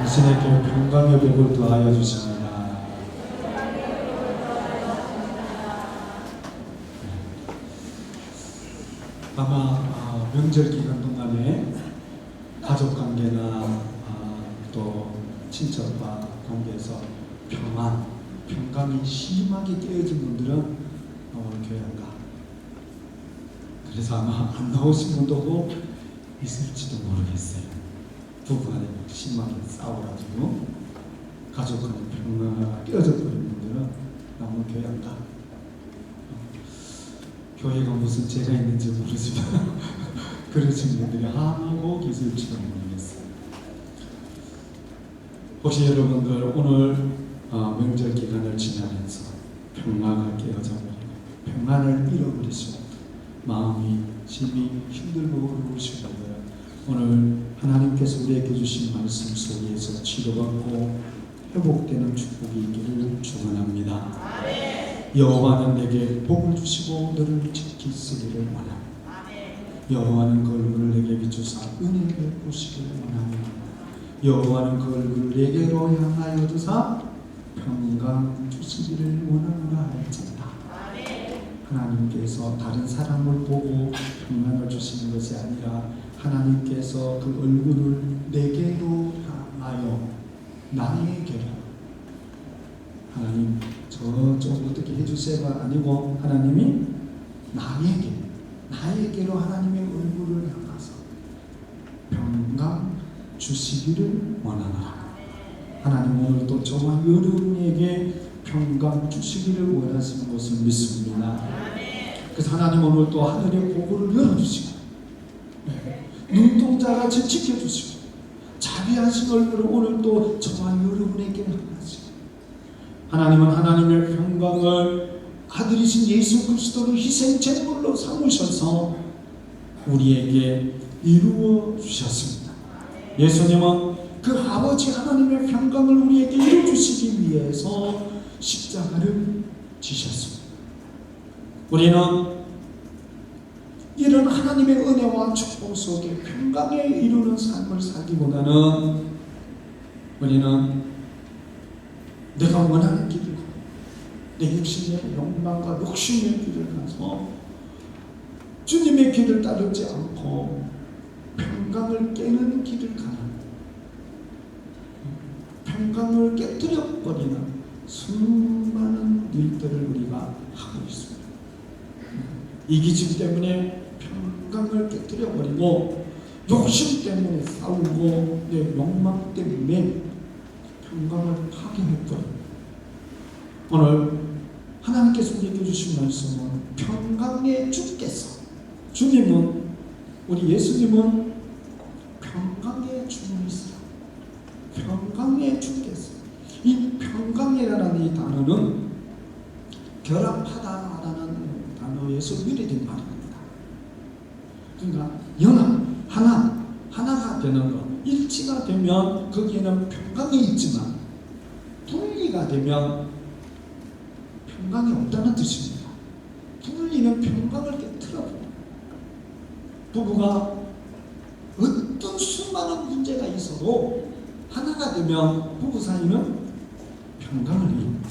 당신에게 평강의 복을 더하여 주십니다. 아마 명절 기간 동안에 가족 관계나 또 친척과 관계에서 평강이 심하게 깨어진 분들은 오늘 교회 안 가. 그래서 아마 안 나오신 분도 있을지도 모르겠어요. 부부간에 심하게 싸워가지고 가족 간에 평강이 깨어져 버린 분들은 오늘 교회 안 가. 교회가 무슨 죄가 있는지 모르지만 그러신 분들이 한국 있을지도 모르겠어요. 혹시 여러분들 오늘 명절 기간을 지나면서 평안을 깨어져 버리고 평안을 잃어버리시고 마음이 심히 힘들고 어려우신 분들, 오늘 하나님께서 우리에게 주신 말씀 속에서 치료받고 회복되는 축복이 있기를 축원합니다. 여호와는 내게 복을 주시고 너를 지키시기를 원합니다. 여호와는 그 얼굴을 내게 비추사 은혜를 베푸시기를 원합니다. 여호와는 그 얼굴을 내게로 향하여 두사 평강 주시기를 원하노라 할지니라. 하나님께서 다른 사람을 보고 평강을 주시는 것이 아니라 하나님께서 그 얼굴을 내게로 향하여 나에게로, 하나님 좀 어떻게 해주세요가 아니고 하나님이 나에게로 하나님의 얼굴을 향하서 평강 주시기를 원하노라. 하나님 오늘 또 저와 여러분에게 평강 주시기를 원하시는 것을 믿습니다. 그래서 하나님 오늘 또 하늘의 보고를 열어주시고 눈동자같이 지켜주시고 자비하신 얼굴을 오늘 또 저와 여러분에게 향하시고, 하나님은 하나님의 평강을 아들이신 예수 그리스도를 희생제물로 삼으셔서 우리에게 이루어 주셨습니다. 예수님은 그 아버지 하나님의 평강을 우리에게 이루어 주시기 위해서 십자가를 지셨습니다. 우리는 이런 하나님의 은혜와 축복 속에 평강에 이루는 삶을 살기보다는 우리는 내가 원하는 길을 가고 내 육신의 욕망과 욕심의 길을 가서 주님의 길을 따르지 않고 평강을 깨는 길을 가는, 평강을 깨뜨려버리는 수많은 일들을 우리가 하고 있습니다. 이기심 때문에 평강을 깨뜨려버리고 욕심 때문에 싸우고 내 욕망 때문에 평강을 파괴해버립니다. 오늘 하나님께서 우리에게 주신 말씀은 평강의 주께서, 주님은, 우리 예수님은 평강의 주님이시라. 평강의 주께서, 이 평강이라는 이 단어는 결합하다라는 단어에서 유래된 말입니다. 그러니까 하나가 되는 것, 일치가 되면 거기에는 평강이 있지만 분리가 되면 평강이 없다는 뜻입니다. 분리는 평강을 깨트려버려요. 부부가 어떤 수많은 문제가 있어도 하나가 되면 부부 사이는 평강을 이룹니다.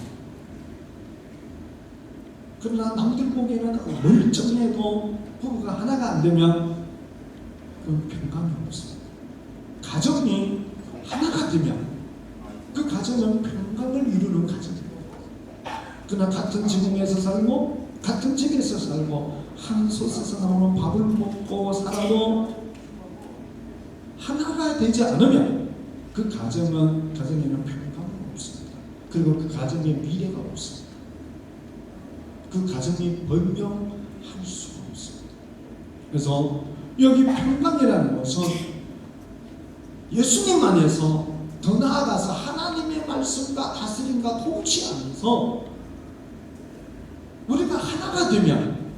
그러나 남들 보기에는 멀쩡해도 부부가 하나가 안 되면 그건 평강이 없습니다. 가정이 하나가 되면 그 가정은 평강을 이루는 가정입니다. 그러나 같은 지붕에서 살고 같은 집에서 살고 한 솥에서 나오는 밥을 먹고 살아도 하나가 되지 않으면 그 가정에는 평강이 없습니다. 그리고 그 가정에 미래가 없습니다. 그 가정이 번영할 수가 없습니다. 그래서 여기 평강이라는 것은 예수님 안에서, 더 나아가서 하나님의 말씀과 다스림과 통치 안에서 우리가 하나가 되면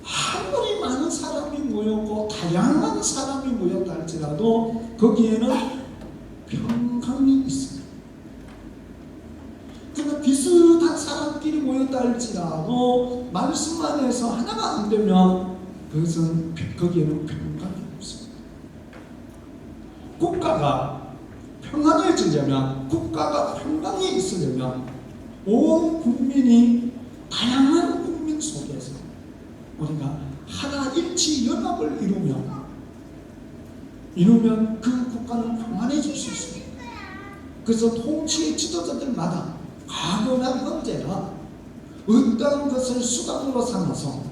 아무리 많은 사람이 모였고 다양한 사람이 모였다 할지라도 거기에는 평강이 있습니다. 그러나 비슷한 사람끼리 모였다 할지라도 말씀 안에서 하나가 안 되면 거기에는 평강이 없습니다. 국가가 평안해지려면, 국가가 평강에 있으려면 온 국민이, 다양한 국민 속에서 우리가 하나 일치 연합을 이루면 그 국가는 평안해질 수 있습니다. 그래서 통치의 지도자들마다 과거나 현재나 어떤 것을 수단으로 삼아서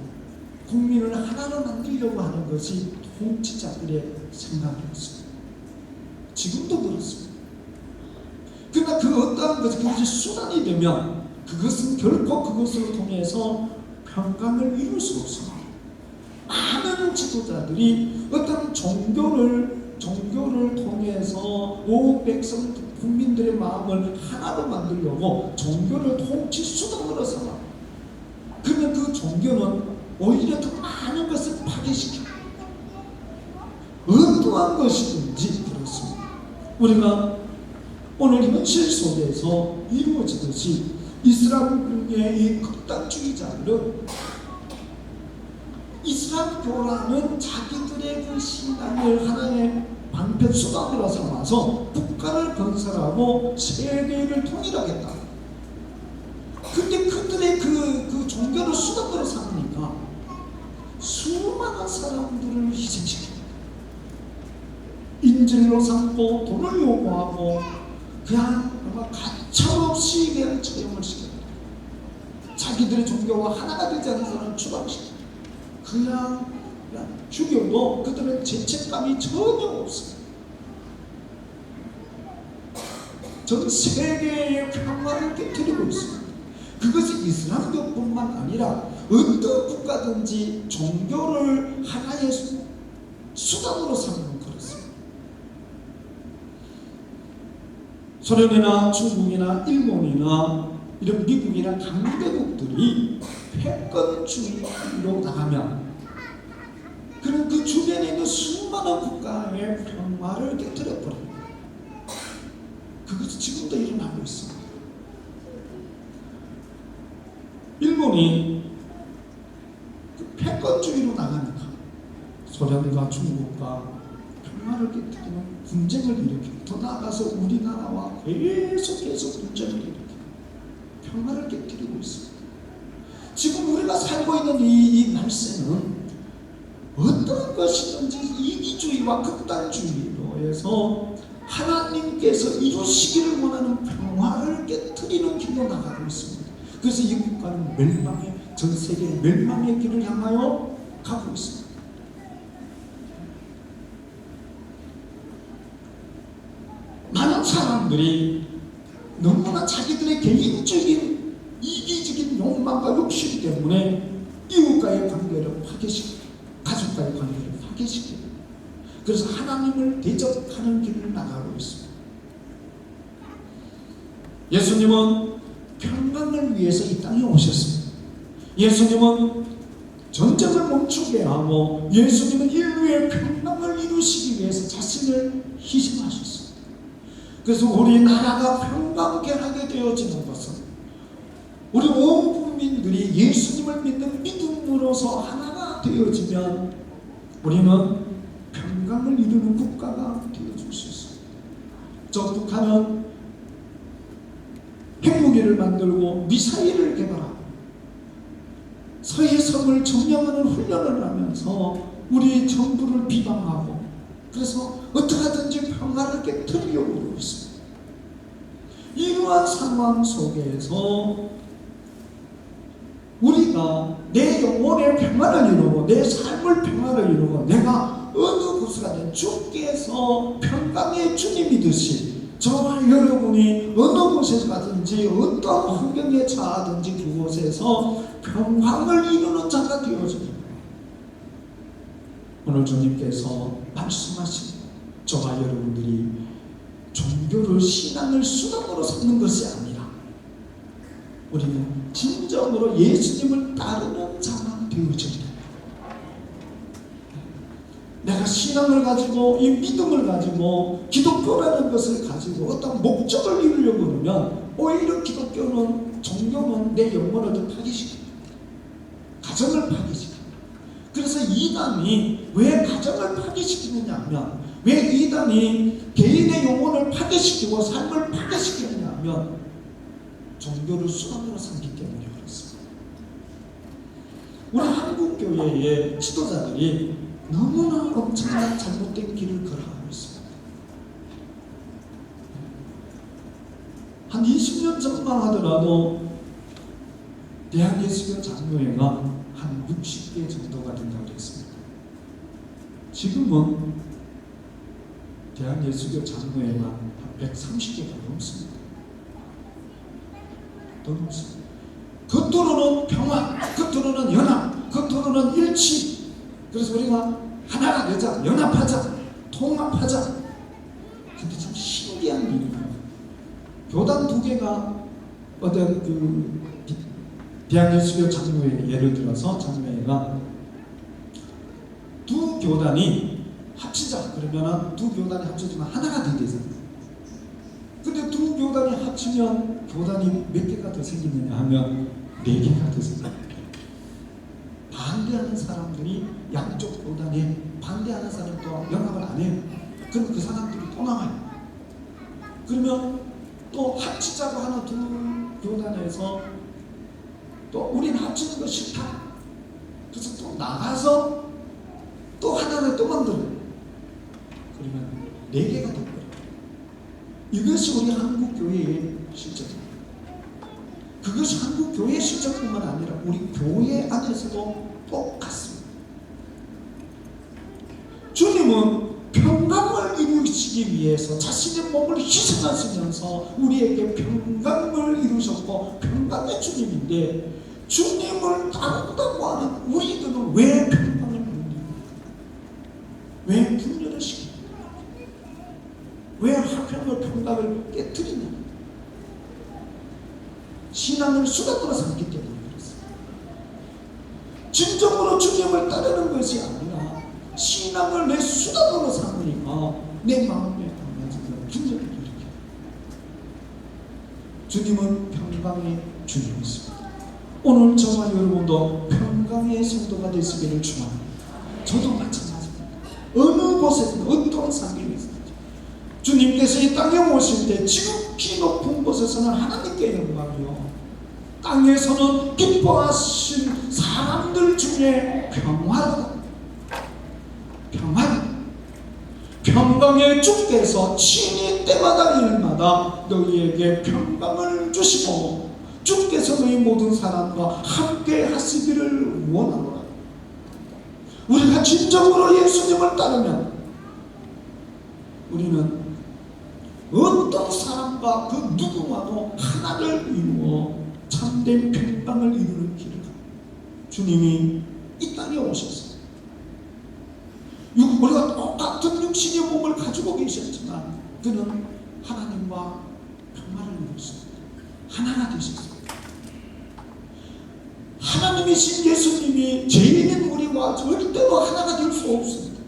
국민을 하나로 만들려고 하는 것이 통치자들의 생각이었습니다. 지금도 그렇습니다. 그러나 그 어떠한 것이 그것이 수단이 되면 그것은 결코 그것을 통해서 평강을 이룰 수 없습니다. 많은 지도자들이 어떤 종교를 통해서 온 백성 국민들의 마음을 하나로 만들려고 종교를 통치 수단으로 삼아. 그러면 그 종교는 오히려 더 많은 것을 파괴시킵니다. 어떠한 것이든지 그렇습니다. 우리가 오늘 현실 속에서 이루어지듯이 이슬람의 이 극단주의자들은 이슬람교라는 자기들의 그 신앙을 하나의 방편 수단으로 삼아서 국가를 건설하고 세계를 통일하겠다. 근데 그들의 그 종교를 수단으로 삼으니까 수많은 사람들을 희생시킵니다. 인질로 삼고 돈을 요구하고 그냥 가차없이 그냥 처형을 시킵니다. 자기들의 종교와 하나가 되지 않는 사람을 추방시킵니다. 그냥 죽여도 그들은 죄책감이 전혀 없습니다. 전 세계의 평화를 깨뜨리고 있습니다. 그것이 이슬람교뿐만 아니라 어떤 국가든지 종교를 하나의 수단으로 삼는 그렇습니다. 소련이나 중국이나 일본이나 이런 미국이나 강대국들이 패권주의로 나가면 그럼 그 주변에 있는 수많은 국가의 평화를 깨뜨려버립니다. 그것이 지금도 일어나고 있습니다. 일본이 그 패권주의로 나가니까 소련과 중국과 평화를 깨뜨리는 분쟁을 일으키고 더 나아가서 우리나라와 계속 분쟁을 일으키고 평화를 깨뜨리고 있습니다. 지금 우리가 살고 있는 이 말세는 어떤 것이든지 이기주의와 극단주의로 해서 하나님께서 이루시기를 원하는 평화를 깨뜨리는 길로 나가고 있습니다. 그래서 이 국가는 전 세계 멸망의 길을 향하여 가고 있습니다. 많은 사람들이 너무나 자기들의 개인적인 이기적인 욕망과 욕심 때문에 이웃과의 관계를 파괴시키고 가족과의 관계를 파괴시키고 그래서 하나님을 대적하는 길을 나가고 있습니다. 예수님은 평강을 위해서 이 땅에 오셨습니다. 예수님은 전쟁을 멈추게 하고 예수님은 인류의 평강을 이루시기 위해서 자신을 희생하셨습니다. 그래서 우리나라가 평강케 하게 되어지는 것은 우리 온 국민들이 예수님을 믿는 믿음으로서 하나가 되어지면 우리는 평강을 이루는 국가가 되어줄 수 있습니다. 저 북한은 핵무기를 만들고 미사일을 개발하고 서해성을 점령하는 훈련을 하면서 우리 정부를 비방하고 그래서 어떻게 하든지 평화를 깨뜨리려고 하고 있습니다. 이러한 상황 속에서 우리가 내 영혼의 평화를 이루고 내 삶을 평화를 이루고 내가 어느 곳을 가든 주께서 평강의 주님이듯이 저와 여러분이 어느 곳에 가든지 어떤 환경에 처하든지 그곳에서 평강을 이루는 자가 되어집니다. 오늘 주님께서 말씀하신 저와 여러분들이 종교를 신앙을 수단으로 삼는 것이 아니라 우리는 진정으로 예수님을 따르는 자가 되어져야 됩니다. 내가 신앙을 가지고 이 믿음을 가지고 기독교라는 것을 가지고 어떤 목적을 이루려고 그러면 오히려 기독교는 종교는 내 영혼을 더 파괴시킵니다. 가정을 파괴시킵니다. 그래서 이단이 왜 가정을 파괴시키느냐 하면 왜 이단이 개인의 영혼을 파괴 파괴시키고 삶을 파괴시키느냐 하면 종교를 수단으로 삼기 때문에 그렇습니다. 우리 한국교회의 지도자들이 너무나 엄청난 잘못된 길을 걸어가고 있습니다. 한 20년 전만 하더라도 대한예수교 장로회가 한 60개 정도가 된다고 했습니다. 지금은 대한예수교 장로회가 한 130개가 넘습니다. 더 넘습니다. 겉으로는 평화, 겉으로는 연합, 겉으로는 일치. 그래서 우리가 하나가 되자, 연합하자, 통합하자. 근데 참 신기한 일이에요. 교단 두 개가 어떤 대한예수교 장로회, 예를 들어서 장로회가 두 교단이 합치자 그러면 두 교단이 합쳐지면 하나가 되잖아요. 근데 두 교단이 합치면 교단이 몇 개가 더 생기느냐 하면 4개가 더 생깁니다. 반대하는 사람들이 양쪽 교단에 반대하는 사람이 또 연합을 안 해요. 그럼 그 사람들이 또 나가요. 그러면 또 합치자고 하는 두 교단에서 또 우리는 합치는 거 싫다. 그래서 또 나가서 또 하나를 또 만들어요. 그러면 4개가 돼버려요. 이것이 우리 한국교회의 실정입니다. 그것이 한국교회의 실정뿐만 아니라 우리 교회 안에서도 똑같습니다. 주님은 평강을 이루시기 위해서 자신의 몸을 희생하시면서 우리에게 평강을 이루셨고 평강의 주님인데, 주님을 따른다고 하는 우리들은 왜 평강을 이룹니까? 왜 분열을 시킵니까? 왜 화평을 평강을 깨뜨리냐? 신앙을 수단으로 삼기 때문에 그렇습니다. 진정으로 주님을 따르는 것이 아니라 신앙을 내 수단으로 삼으니까 내 마음에 강해지는 분열을 일으켜요. 주님은 평강의 주님이십니다. 오늘 저와 여러분도 평강의 성도가 되시기를 축원합니다. 저도 마찬가지입니다. 어느 곳에서든 어떤 상황에서든 주님께서 이 땅에 오실 때 지극히 높은 곳에서는 하나님께 영광이요, 땅에서는 기뻐하신 사람들 중에 평화로다. 평강의 주께서 친히 때마다 일마다 너희에게 평강을 주시고 주께서 너희 모든 사람과 함께 하시기를 원하노라. 우리가 진정으로 예수님을 따르면 우리는 어떤 사람과 그 누구와도 하나를 이루어 참된 평강을 이루는 길을 갑니다. 주님이 이 땅에 오셨어요. 우리가 똑같은 육신의 몸을 가지고 계셨지만 그는 하나님과 평화를 이루었습니다. 하나가 되셨습니다. 하나님이신 예수님이 죄인인 우리와 절대로 하나가 될 수 없습니다.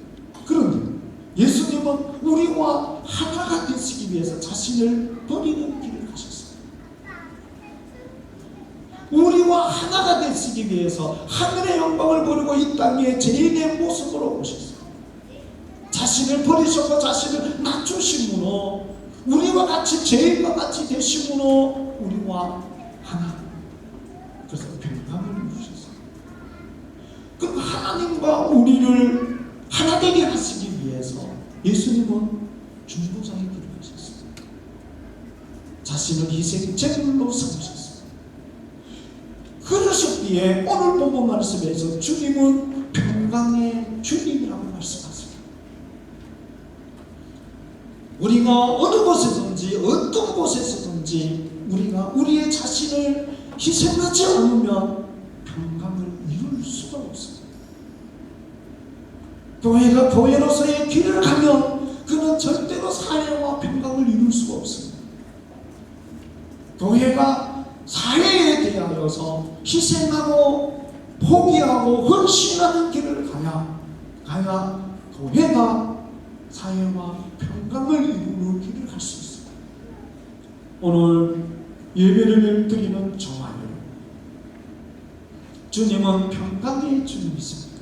그런데 예수님은 우리와 하나가 되시기 위해서 자신을 버리는 길을 가셨습니다. 우리와 하나가 되시기 위해서 하늘의 영광을 버리고 이 땅에 죄인의 모습으로 오셨습니다. 자신을 버리셨고 자신을 낮추심으로 우리와 같이 죄인과 같이 되심으로 우리와 하나, 그래서 평강을 주셨어요. 그 하나님과 우리를 하나 되게 하시기 위해서 예수님은 중보자의 길을 가셨습니다. 자신을 희생제물로 삼으셨습니다. 그러셨기에 오늘 본문 말씀에서 주님은 평강의 주님이라고 말씀하셨습니다. 우리가 어느 곳에든지 어떤 곳에서든지 우리가 우리의 자신을 희생하지 않으면 평강을 이룰 수가 없습니다. 교회가 교회로서의 길을 가면 그는 절대로 사회와 평강을 이룰 수가 없습니다. 교회가 사회에 대하여서 희생하고 포기하고 헌신하는 길을 가야 교회가 사회와 평강을 이루는 길을 갈 수 있습니다. 오늘 예배를 드리는 저와 여러분, 주님은 평강의 주님이십니다.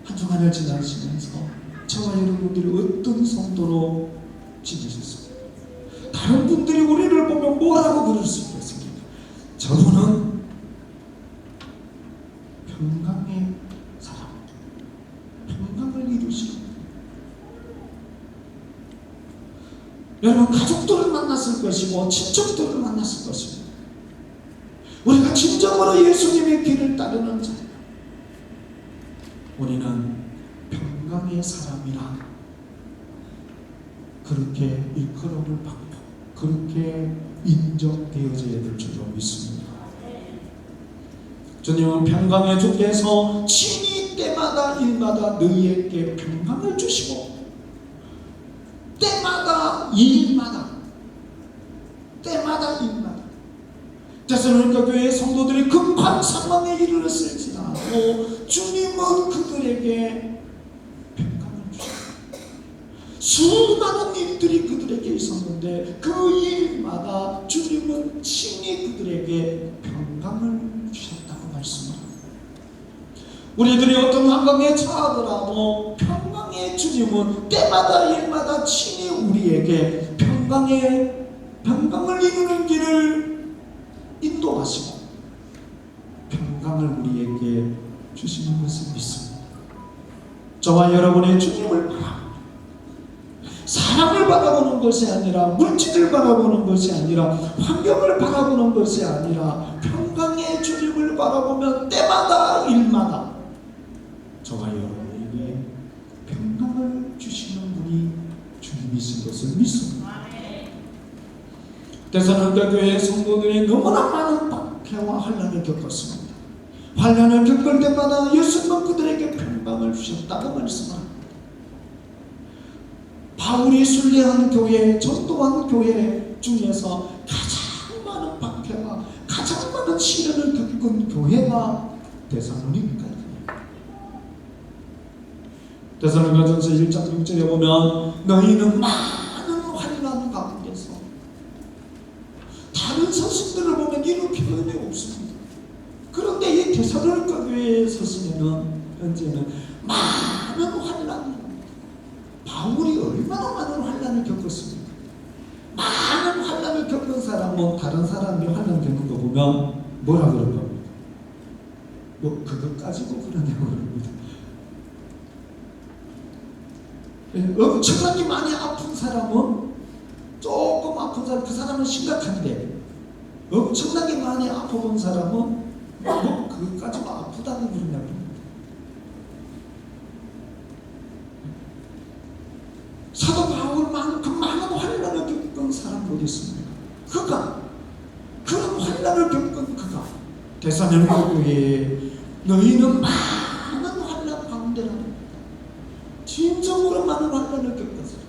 한 주간을 지나시면서 저와 여러분들이 어떤 성도로 지내셨습니까? 다른 분들이 우리를 보면 뭐라고 그럴 수 있겠습니까? 저분은 평강의 사람, 평강을 이루시는. 여러분, 가족들을 만났을 것이고 친척들을 만났을 것이고, 우리가 진정으로 예수님의 길을 따르는 자, 우리는 평강의 사람이라 그렇게 일컬음을 받고 그렇게 인정되어져야 될 줄로 믿습니다. 주님은 평강의 주께서 친히 때마다 일마다 너희에게 평강을 주시고, 때마다 일마다 데살로니가 교회의 성도들이 극한 상황에 이르렀을지라도 주님은 그들에게 평강을 주셨다. 수많은 일들이 그들에게 있었는데 그 일마다 주님은 친히 그들에게 평강을 주셨다고 말씀합니다. 우리들이 어떤 환경에 처하더라도 평강의 주님은 때마다 일마다 친히 우리에게 평강을 이루는 길을 인도하시고 평강을 우리에게 주시는 것을 믿습니다. 저와 여러분의 주님을 바라봅니다. 사람을 바라보는 것이 아니라, 물질을 바라보는 것이 아니라, 환경을 바라보는 것이 아니라 평강의 주님을 바라보면 때마다 일마다 저와 여러분에게 평강을 주시는 분이 주님이신 것을 믿습니다. 데살로니가 교회의 성도들이 너무나 많은 박해와 환난을 겪었습니다. 환난을 겪을 때마다 예수님은 그들에게 평강을 주셨다고 말씀합니다. 바울이 순례한 교회, 전도한 교회 중에서 가장 많은 박해와 가장 많은 시련을 겪은 교회가 데살로니가입니다. 데살로니가전서 1장 6절에 보면 너희는 많은 환난 가운데서, 다른 서신들을 보면 이런 표현이 없습니다. 그런데 이 데살로니가 교회의 서신에는 현재는 많은 환난, 바울이 얼마나 많은 환난을 겪었습니까? 많은 환난을 겪은 사람은 다른 사람이 환난 겪는 거 보면 뭐라 그럴 겁니까? 뭐 그것 가지고 그러냐고 그럽니다. 엄청나게 많이 아픈 사람은, 조금 아픈 사람, 그 사람은 심각한데, 엄청나게 많이 아파본 사람은 뭐 그것 가지고 아프다고 그러냐고. 사도 바울만큼 많은 환난을 겪은 사람 어디 있습니까? 그런 환난을 겪은 그가 데살로니가 교회에 너희는 많은 환난 가운데라도 진정으로 많은 환난을 겪었어요.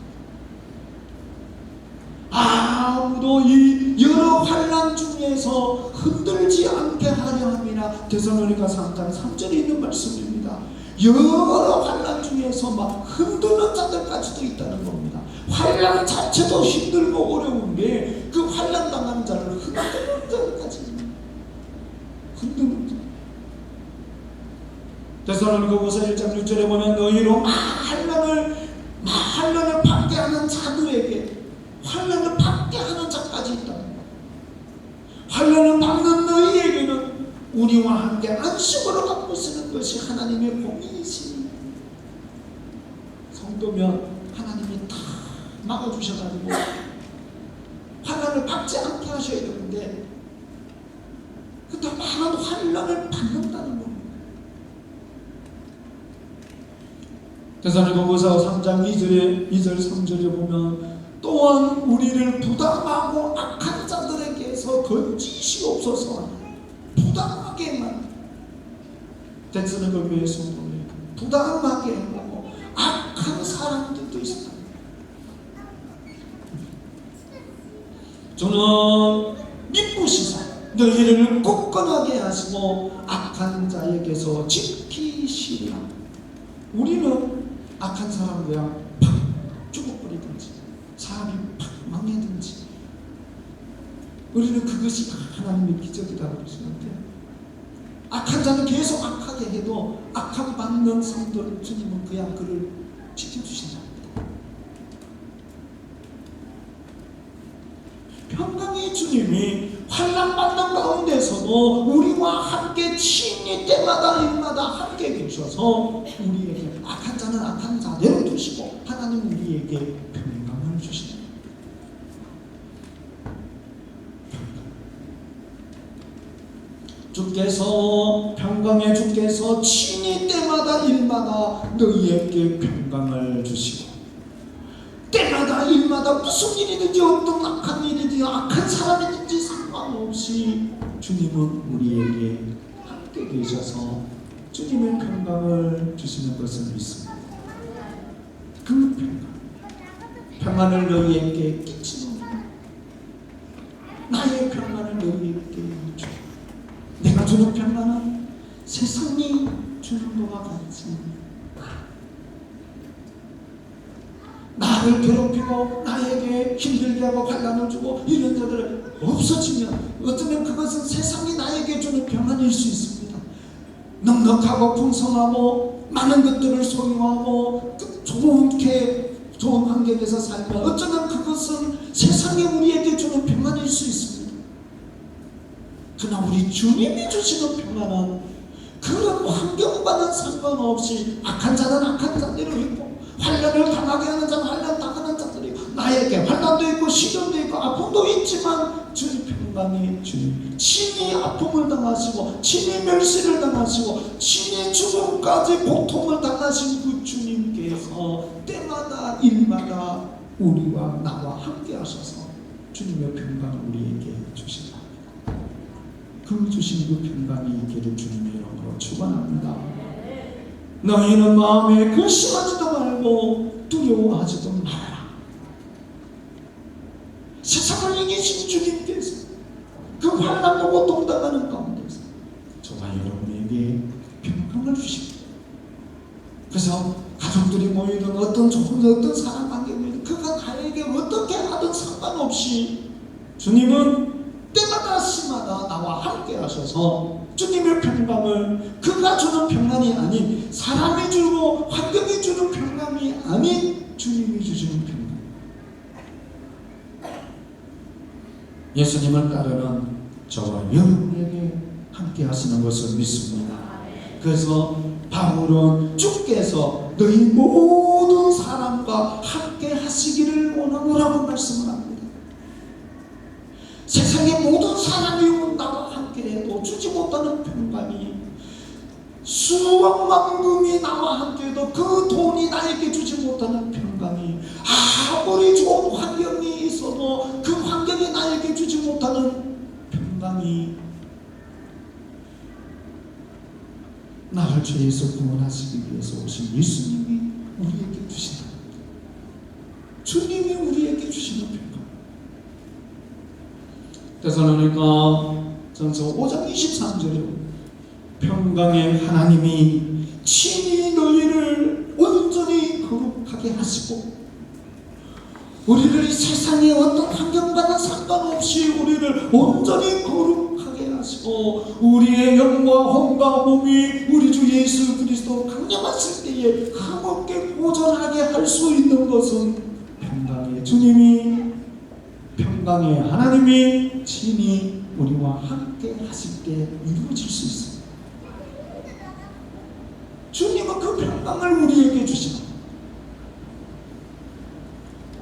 아무도 이 여러 환난 중에서 흔들지 않게 하려 함이라 데살로니가 3장 3절에 있는 말씀입니다. 여러 환난 중에서 막 흔드는 자들까지도 있다는 겁니다. 환난 자체도 힘들고 어려운데 그 환난 당하는 자를 흔드는 자들까지 흔드는 자. 데살로니가후서 1장 6절에 보면 너희로 환난을 받게 하는 자들에게 환난을 받게 하는 자까지 있다는 겁니다. 환난을 받는 너희에게는 우리와 함께 안식으로 갖고 쓰는 것이 하나님의 공의이시니, 성도면 하나님이 다 막아주셔가지고 환난을 받지 않게 하셔야 되는데 더 많은 환난을 받는다는 겁니다. 데살로니가후서 3장 2절 3절에 보면 또한 우리를 부당하고 악한 자들에게서 건지시옵소서. 부당하게만, 데살로니가 교회 성도들 부당하게 하고 악한 사람들도 있습니다. 저는 미쁘시사 너희를 굳건하게 하시고 악한 자에게서 지키시리라. 우리는 악한 사람들이야 팍 죽어버리든지 사람이 팍 망해든지, 우리는 그것이 하나님의 기적이라고 그러시는데, 악한 자는 계속 악하게 해도 악함 받는 성도를 주님은 그냥 그를 지켜주신답니다. 평강의 주님이 환난받는 가운데서도 우리와 함께 친히 때마다 일마다 함께 계셔서 우리에게 악한 자는 악한 자대로 두시고 하나님 우리에게 평강을 주시는 주께서 평강의 주께서 친히 때마다 일마다 너희에게 평강을 주시고 때마다 일마다 무슨 일이든지 어떤 악한 일이든지 악한 사람이든지 상관없이 주님은 우리에게 함께 계셔서 주님의 평강을 주시는 것을 믿습니다. 그 평안을 너희에게 끼치는 나의 평안을 너희에게 주 내가 주는 평안은 세상이 주는 것과 같지 나를 괴롭히고 나에게 힘들게 하고 환난을 주고 이런 자들을 없어지면 어쩌면 그것은 세상이 나에게 주는 평안일 수 있습니다. 넉넉하고 풍성하고 많은 것들을 소유하고 좋은 환경에서 살면 어쩌면 그것은 세상이 우리에게 주는 평안일 수 있습니다. 그러나 우리 주님이 주시는 평안은 그런 환경과는 상관없이 악한 자는 악한 자대로 있고 환난을 당하게 하는 자는 환난 당하는 자들이 있고 나에게 환난도 있고 시련도 있고 아픔도 있지만 주님 평강이 주님 친히 아픔을 당하시고 친히 멸시를 당하시고 친히 죽음까지 고통을 당하신 그 주님께서 때마다 일마다 우리와 나와 함께 하셔서 주님의 평강을 우리에게 주신다. 그 주신 그 평강이 있기를 주님의 이름으로 축원합니다. 너희는 마음에 근심하지도 말고 두려워하지도 말아라. 세상을 이기신 주님께서 그 환난과 고통 당하는 가운데서 저와 여러분에게 평강을 주십니다. 그래서 가족들이 모이든 어떤 좋은 어떤 사람 관계 모이든 그가 나에게 어떻게 하든 상관없이 주님은 때마다 시마다 나와 함께 하셔서 주님의 평강을 그가 주는 평안이 아닌 사람이 주고 환경이 주는 평강이 아닌 주님이 주시는 평강. 예수님을 따르는 저와 여러분에게 함께 하시는 것을 믿습니다. 그래서 바울은 주께서 너희 모든 사람과 함께 하시기를 원하노라고 말씀을 합니다. 세상의 모든 사람이 나와 함께해도 주지 못하는 평강이 수억만 금이 나와 함께해도 그 돈이 나에게 주지 못하는 평강이 아무리 좋은 환경이 있어도 그 환경이 나에게 주지 못하는 평강이 나를 죄에서 구원하시기 위해서 오신 예수님이 우리에게 주신다. 주님이 우리에게 주시는 평강. 데살로니가 전서 5장 23절에 평강의 하나님이 친히 너희를 온전히 거룩하게 하시고 우리를 세상의 어떤 환경과는 상관없이 우리를 온전히 거룩하게 하시고 우리의 영과 혼과 몸이 우리 주 예수 그리스도 강림하실 때에 함께 보존하게 할 수 있는 것은 평강의 주님이 평강의 하나님이 친히 우리와 함께 하실 때 이루어질 수 있습니다. 주님은 그 평강을 우리에게 주시다.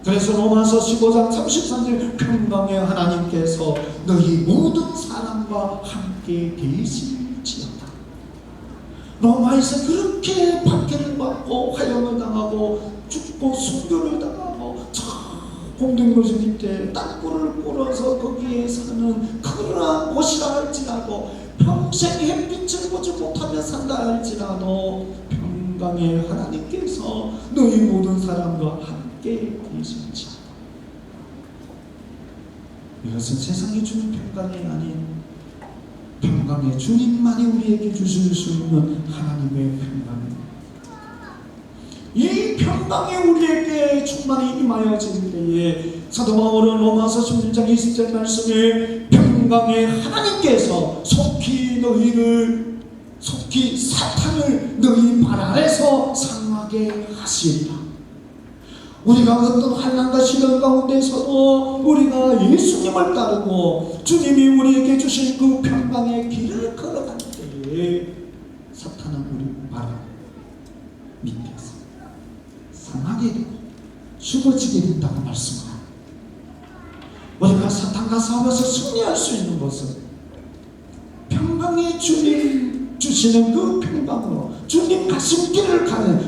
그래서 로마서 15장 33절 평강의 하나님께서 너희 모든 사람과 함께 계실지어다. 로마에서 그렇게 박해를 받고 화형을 당하고 죽고 순교를 당하고 공동묘지 밑에 땅굴을 꿇어서 거기에 사는 그러한 곳이라 할지라도 평생 햇빛을 보지 못하며 산다 할지라도 평강의 하나님께서 너희 모든 사람과 함께 계실지어다. 이것은 세상이 주는 평강이 아닌 평강의 주님만이 우리에게 주실 수 있는 하나님의 평강입니다. 이 평강이 우리에게 충만히 임하여질 때에 사도 바울은 로마서 16장 20절 말씀에 평강의 하나님께서 속히 사탄을 너희 발 아래서 상하게 하시리라. 우리가 어떤 환난과 시련 가운데서도 우리가 예수님을 따르고 주님이 우리에게 주신 그 평강의 길을 걸어갈 때에 사탄은 우리 바로 밑에서 상하게 되고 죽어지게 된다고 말씀합니다. 우리가 사탄과 싸워서 승리할 수 있는 것은 평강의 주님 주시는 그 평강으로 주님 가슴길을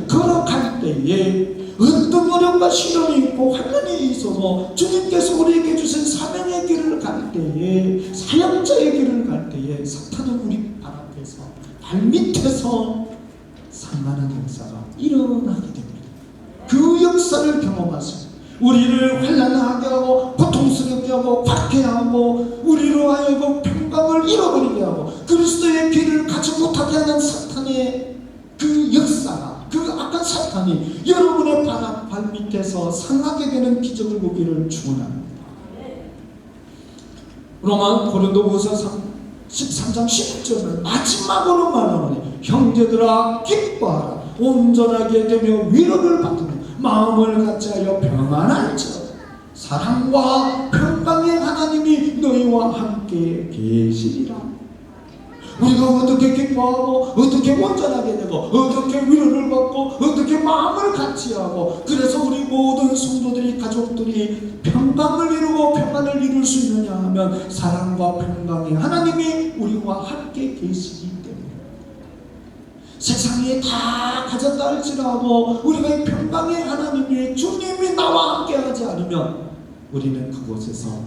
걸어갈 때에 어떤 어려움과 시련이 있고 환난이 있어서 주님께서 우리에게 주신 사명의 길을 갈 때에 사역자의 길을 갈 때에 사탄은 우리 발 앞에서 발 밑에서 상하는 역사가 일어나게 됩니다. 그 역사를 경험하시고 우리를 환난하게 하고 고통스럽게 하고 박해하고 우리로 하여금 평강을 잃어버리게 하고 그리스도의 길을 가지 못하게 하는 사탄의 그 역사가 그 악한 사탄이 여러분의 발 밑에서 상하게 되는 기적을 보기를 축원합니다. 로마 고린도후서 13장 11절을 마지막으로 말하노니 형제들아 기뻐하라 온전하게 되며 위로를 받으며 마음을 같이하여 평안할지어다 사랑과 평강의 하나님이 너희와 함께 계시리라. 우리가 어떻게 기뻐하고 어떻게 온전하게 되고 어떻게 위로를 받고 어떻게 마음을 같이하고 그래서 우리 모든 성도들이 가족들이 평강을 이루고 평안을 이룰 수 있느냐 하면 사랑과 평강의 하나님이 우리와 함께 계시기 때문에 세상에 다 가졌다 할지라도 우리가 이 평강의 하나님이 주님이 나와 함께 하지 않으면 우리는 그곳에서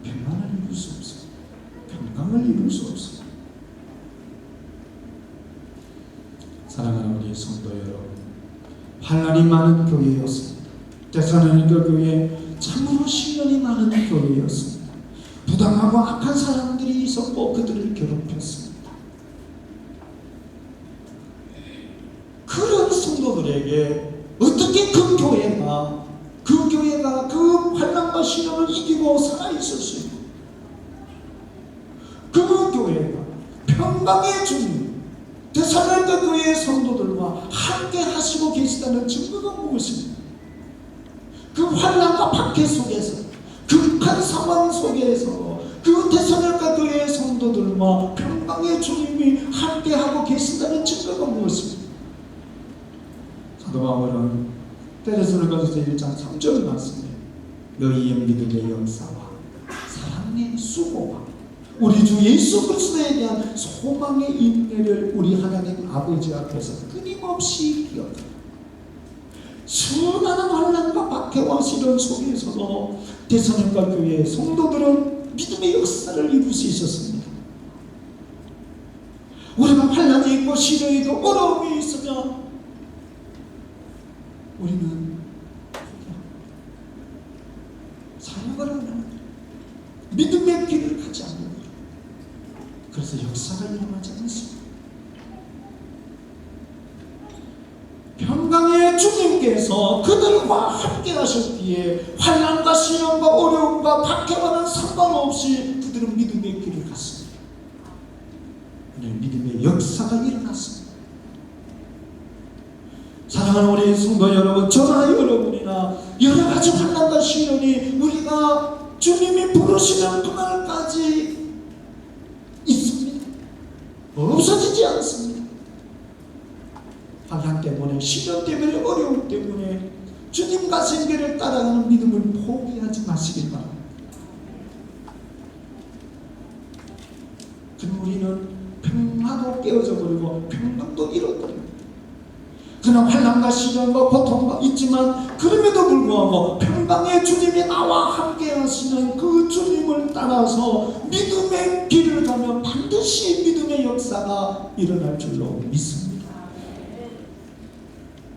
평안을 이룰 수 없어요. 평강을 이룰 수 없어요. 사랑하는 우리 성도 여러분, 환난이 많은 교회였습니다. 데살로니가 교회 참으로 시련이 많은 교회였습니다. 부당하고 악한 사람들이 있었고 그들을 괴롭혔습니다. 그런 성도들에게 어떻게 그 교회가 그 환난과 시련을 이기고 살아있을 수 있고 그 교회가 평강의 주님 데살로니가 교회의 성도들과 함께 하시고 계시다는 증거가 무엇입니까? 그 환난과 박해 속에서 극한 상황 속에서 그 데살로니가 교회의 성도들과 평강의 주님이 함께 하고 계신다는 증거가 무엇입니까? 사도 바울은 데살로니가서 1장 3절 말씀에 너희의 믿음의 역사와 사랑의 수고와 우리 주 예수 그리스도에 대한 소망의 인내를 우리 하나님 아버지 앞에서 끊임없이 기억하라. 수많은 환난과 박해와 시련 속에서도 데살로니가 교회의 성도들은 믿음의 역사를 이룰 수 있었습니다. 우리가 환난이 있고 시련이 있고 어려움이 있으면 우리는 사역을 하는 믿음의 길을 가지 않는 거예요. 그래서 역사가 일어나지 않습니다. 평강의 주님께서 그들과 함께 하셨기에 환난과 시련과 어려움과 박해와는 상관없이 그들은 믿음의 길을 갔습니다. 믿음의 역사가 일어났습니다. 사랑하는 우리 성도 여러분, 저나 여러분이나 여러 가지 환난과 시련이 우리가 주님이 부르시는 그날까지 있습니다. 없어지지 않습니다. 환난 때문에, 시련 때문에, 어려움 때문에 주님 가신 길을 따라가는 믿음을 포기하지 마시길 바랍니다. 그럼 우리는 평화도 깨어져 버리고 평강도 잃어버립니다. 그러나 환난과 시련과 고통과 있지만 그럼에도 불구하고 평강의 주님이 나와 함께 하시는 그 주님을 따라서 믿음의 길을 가면 반드시 믿음의 역사가 일어날 줄로 믿습니다.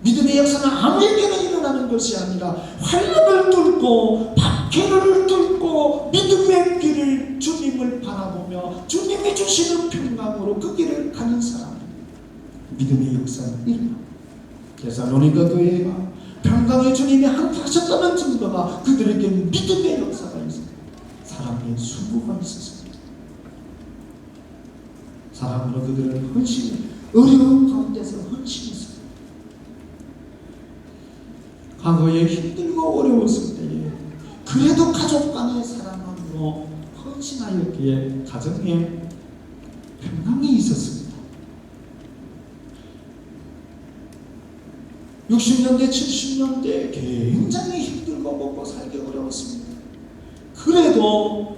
믿음의 역사는 아무에게나 일어나는 것이 아니라 환난을 뚫고 박해를 뚫고 믿음의 길을 주님을 바라보며 주님이 주시는 평강으로 그 길을 가는 사람 믿음의 역사는 일어납니다. 데살로니가 교회가 평강의 주님이 함께 하셨다는 증거가 그들에게 믿음의 역사가 있었습니다. 사랑의 수고가 있었습니다. 사랑으로 그들은 헌신을 어려운 가운데서 헌신했습니다. 과거에 힘들고 어려웠을 때에 그래도 가족 간의 사랑으로 헌신하였기에 가정에 평강이 있었습니다. 60년대, 70년대 굉장히 힘들고 먹고 살기 어려웠습니다. 그래도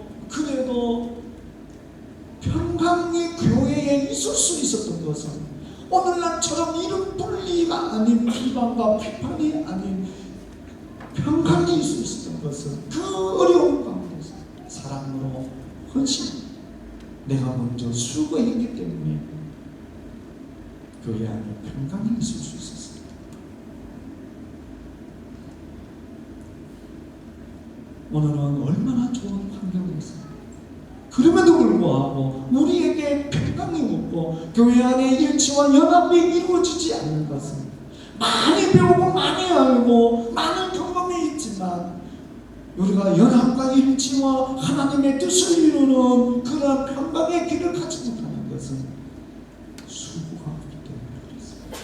평강이 교회에 있을 수 있었던 것은 오늘날처럼 이런 분리가 아닌 비방과 비판이 아닌 평강이 있을 수 있었던 것은 그 어려운 가운데서 사랑으로 헌신, 내가 먼저 수고했기 때문에 교회 안에 평강이 있을 수 있었습니다. 오늘은 얼마나 좋은 환경이 있습니다. 그럼에도 불구하고 우리에게 평강이 없고 교회 안에 일치와 연합이 이루어지지 않는 것은 많이 배우고 많이 알고 많은 경험이 있지만 우리가 연합과 일치와 하나님의 뜻을 이루는 그런 평강의 길을 가지 못하는 것은 수고가 없기 때문에 그렇습니다.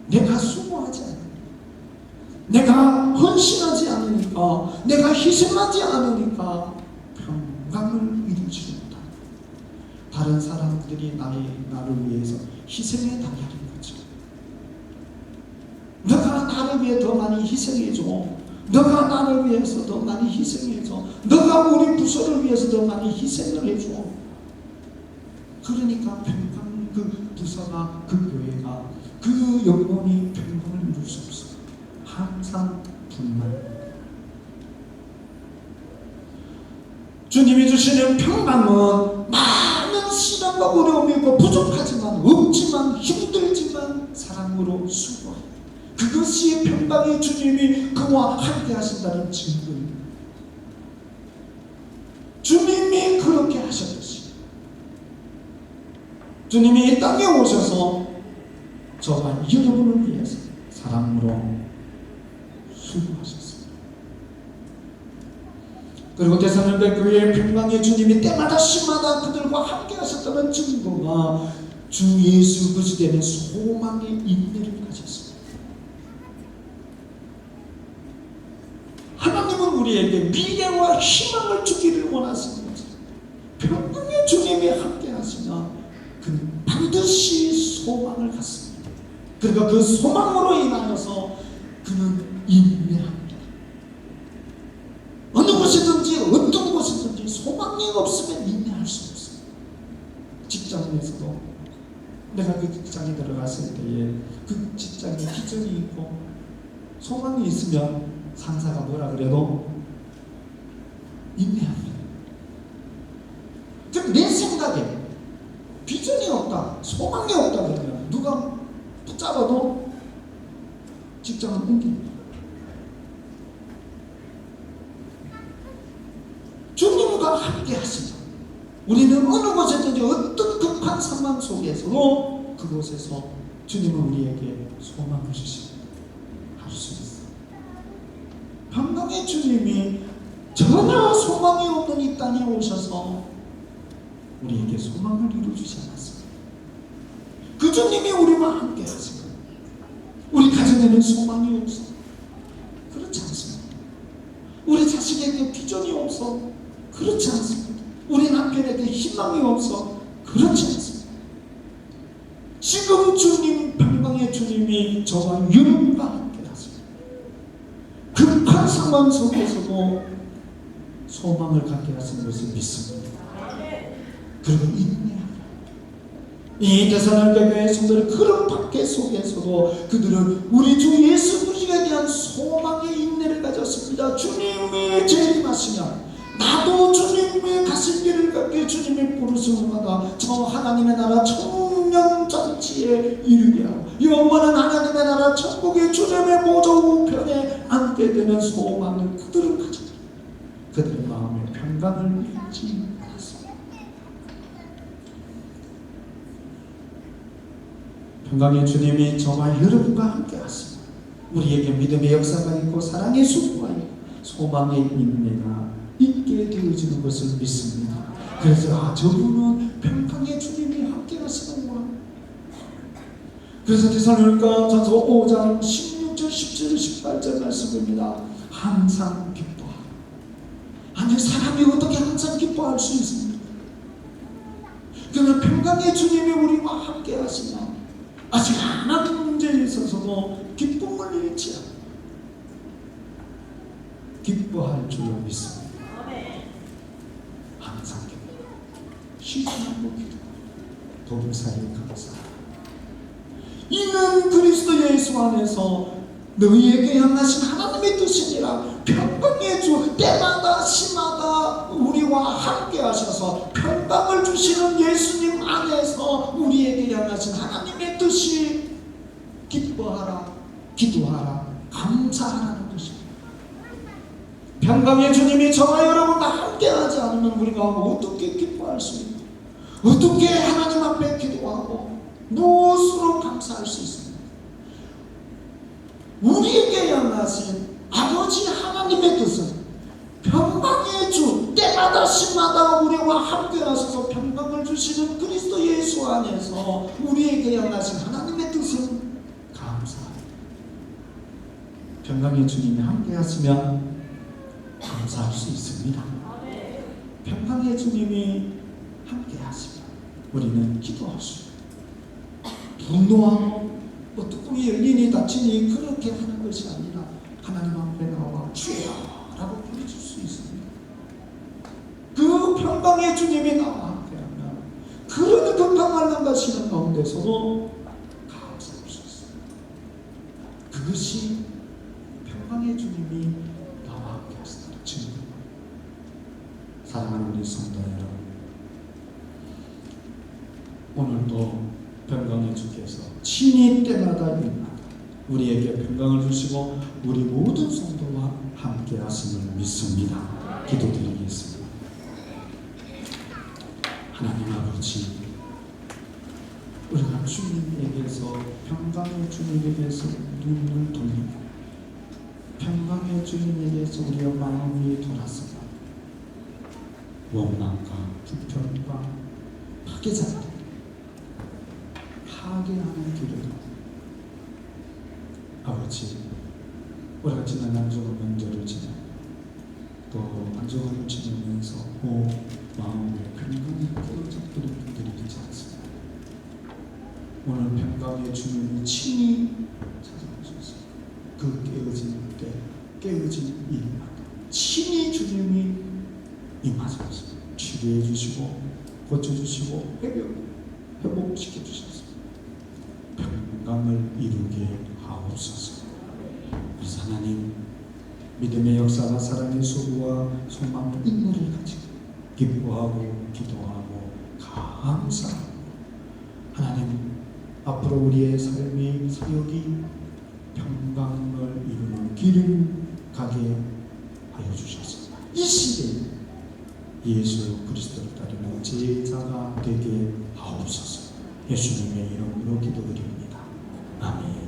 내가 수고하지 않으니까, 내가 헌신하지 않으니까, 내가 희생하지 않으니까 평강을 이루지 못한다. 다른 사람들이 나를 위해서 희생에 달려는 거죠. 너가 나를 위해 더 많이 희생해줘. 너가 나를 위해서 더 많이 희생해줘. 너가 우리 부서를 위해서 더 많이 희생을 해줘. 그러니까 평강, 그 부서가, 그 교회가, 그 영혼이 평강을 이룰 수 없어. 항상 분만. 주님이 주시는 평강은 많은 시련과 어려움이 있고 부족하지만, 없지만, 힘들지만 사랑으로 수고하고, 그것이 평강의 주님이 그와 함께 하신다는 증거입니다. 주님이 그렇게 하셨듯이 주님이 이 땅에 오셔서 저와 여러분을 위해서 사랑으로 수고하셨습니다. 그리고 데살로니가 교회의 평강의 주님이 때마다 시마다 그들과 함께 하셨다는 증거가 주 예수 그리스도의 소망의 인내를 가졌습니다. 하나님은 우리에게 미래와 희망을 주기를 원하시는 거죠. 평강의 주님이 함께 하시면 그는 반드시 소망을 갖습니다. 그러니까 그 소망으로 인하여서 그는 인내합니다. 어느 곳이든지 어떤 곳이든지 소망이 없으면 인내할 수 없어요. 직장에서도 내가 그 직장에 들어갔을 때에 그 직장에 비전이 있고 소망이 있으면 상사가 뭐라 그래도 인내합니다. 그럼 내 생각에 비전이 없다, 소망이 없다 그러면 누가 붙잡아도 직장을 옮깁니다. 주님과 함께 하시죠. 우리는 어느 곳에든지 어떤 급한 상황 속에서도 그곳에서 주님은 우리에게 소망을 주십니다. 할 수 있어요. 평강의 주님이 전혀 소망이 없는 이 땅에 오셔서 우리에게 소망을 이루어주지 않았습니다. 그 주님이 우리와 함께 하시고 우리 가정에는 소망이 없어. 그렇지 않습니다. 우리 자식에게 비전이 없어. 그렇지 않습니다. 우리 남편에게 희망이 없어. 그렇지 않습니다. 지금 주님, 평강의 주님이 저와 여러분과 함께 하십니다. 급한 상황 속에서도 소망을 갖게 하신 것을 믿습니다. 그리고 인내합니다. 이 데살로니가 교회 성도들 그런 박해 속에서도 그들은 우리 주 예수 그리스도에 대한 소망의 인내를 가졌습니다. 주님이 재림하시면 나도 주님의 가실 길을 걷게 주님의 부르심마다 저 하나님의 나라 천년잔치에 이르게 하고 영원한 하나님의 나라 천국의 주님의 보좌 우편에 앉게 되는 소망을 그들은 가졌다. 그들의 마음에 평강을 잃지 않았습니다. 평강의 주님이 저와 여러분과 함께 하시고 우리에게 믿음의 역사가 있고 사랑의 수고가 있고 소망의 인내가 있게 되어지는 것을 믿습니다. 그래서 저분은 평강의 주님이 함께 하시는구나. 그래서 데살로니가전서 5장 16절, 17절, 18절 말씀입니다. 항상 기뻐하라. 아니, 사람이 어떻게 항상 기뻐할 수 있습니까? 그러나 평강의 주님이 우리와 함께 하시면 아직 하나님 문제에 있어서도 기쁨을 잃지 않고 기뻐할 줄로 믿습니다. 항상 기뻐하라. 쉬지 않고 기도하라. 도봉사에 감사하라. 이는 그리스도 예수 안에서 너희에게 향하신 하나님의 뜻이니라. 평강의 주, 때마다 시마다 우리와 함께 하셔서 평강을 주시는 예수님 안에서 우리에게 향하신 하나님의 뜻이 기뻐하라, 기도하라, 감사하라는 뜻입니다. 평강의 주님이 저와 여러분과 함께 하지 않으면 우리가 어떻게 기뻐할 수 있고, 어떻게 하나님 앞에 기도하고 무엇으로 감사할 수 있습니까? 우리에게 향하신 아버지 하나님의 뜻은 평강의 주, 때마다 시마다 우리와 함께 하셔서 평강을 주시는 그리스도 예수 안에서 우리에게 향하신 하나님의 뜻은 감사합니다. 평강의 주님이 함께 하시면 감사할 수 있습니다. 평강의 주님이 함께 하시면 우리는 기도할 수 있습니다. 분노하고 뚜껑이 열리니 닫히니 그렇게 하는 것이 아니라 하나님 앞에 나와 주여 라고 부르실 수 있습니다. 그 평강의 주님이 나와 함께하면 그런 평강을 가시는 가운데서도 감사할 수 있습니다. 그것이 평강의 주님이 나와 함께 하시는 증거입니다. 사랑하는 우리 성도 여러분, 오늘도 평강의 주께서 친히 때마다 일마다 우리에게 평강을 주시고 우리 모든 성도와 함께 하심을 믿습니다. 기도드리겠습니다. 하나님 아버지, 우리가 주님에게서, 평강의 주님에게서 눈을 돌리고 평강의 주님에게서 우리의 마음이 돌아서고 원망과 불평과 파괴자들 파괴하는 길을 아버지, 우리가 지난 안주의 명절을 지나 또 안주를 지내면서 마음의 평강이 깨어져버린 분들이 있지 않습니다. 오늘 평강의 주님이 친히 찾아오셔서 그 깨어진 때, 깨어진 일마다 친히 주님이 임하셔서 치료해 주시고 고쳐주시고 회복시켜 주셨습니다. 평강을 이루게 하옵소서. 그래서 하나님, 믿음의 역사와 사랑의 소구와 소망, 인물을 가지고 기뻐하고 기도하고 감사하고 하나님, 앞으로 우리의 삶의 사역이 평강을 이루는 길을 가게 하여 주셔서 이 시대에 예수 그리스도를 따르는 제자가 되게 하옵소서. 예수님의 이름으로 기도드립니다. 아멘.